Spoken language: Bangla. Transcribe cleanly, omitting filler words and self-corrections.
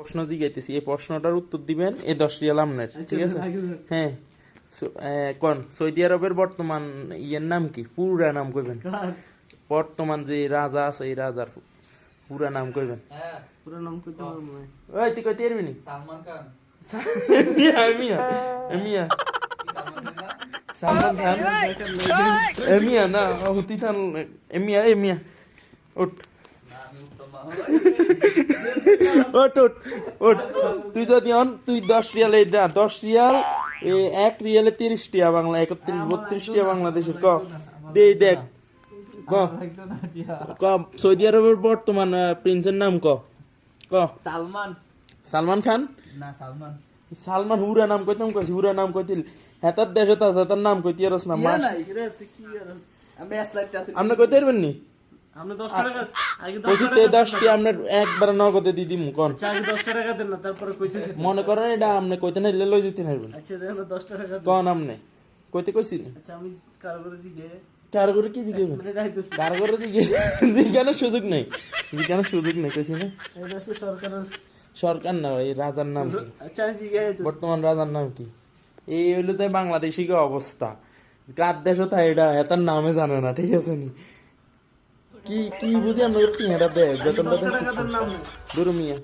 প্রশ্ন জিজ্ঞাইতেছি, এই প্রশ্নটার উত্তর দিবেন এই 10 রিয়াল আপনার, ঠিক আছে? হ্যাঁ, কোন সৌদি আরবের বর্তমান ইয়ের নাম কি? পুরা নাম কইবেন। বর্তমান যে রাজা আছে এই রাজার পুরা নাম কইবেন। পুরো নাম কইতে পারবো না। ওই তুই কইতে পারবি নি? সালমান খান। এমিয়া সালমান খান এমিয়া না হুতি খান এমিয়া ওঠ ওঠ ওঠ ওঠ তুই যদি তুই 10 রিয়াল এই দা 10 রিয়াল 1 রিয়ালে 30 টাকা বাংলা 31 32 টাকা বাংলাদেশের ক দে দেখ ক ক সৌদি আরবের বর্তমান প্রিন্সের নাম ক ক সালমান। সালমান খান না সালমান। সালমান হুরা নাম কইতাম কইছি হুরা নাম কইতিল হেতার দেশে তো আছে তার নাম কইতি আরস না মা রে তুই কি আর আমি এসলাইতে আছি। আপনি কইতে পারবেন নি? আপনি 10 টাকা আগে 10 কইছি তে 10 টি আপনার একবার নগদে দি দিমু কোন আগে 10 টাকা দেন না, তারপরে কইতেছি। মনে করেন এটা আপনি কইতে না লই দিতে পারবেন আচ্ছা দেন 10 টাকা দেন। কোন আপনি কইতে কইছি নি? আচ্ছা আমি কার করে জিগে কার করে কি জিগাবেন? মানে রাইতেছি। কার করে জিগানোর সুযোগ নাই, জিগানোর সুযোগ নাই কইছি না। এই দেশে সরকারের সরকার না এই রাজার নাম কি? আচ্ছা আমি জিগে আইতেছি। বর্তমান রাজার নাম কি? এই হইলো তাই বাংলাদেশি কি অবস্থা, কার দেশও তাই এটা এটার নামে জানে না, ঠিক আছে নি? কি কি বুঝি আমরা কি এটা দেয় বেতনটা 10 টাকা দেন নাম। দূর মিয়া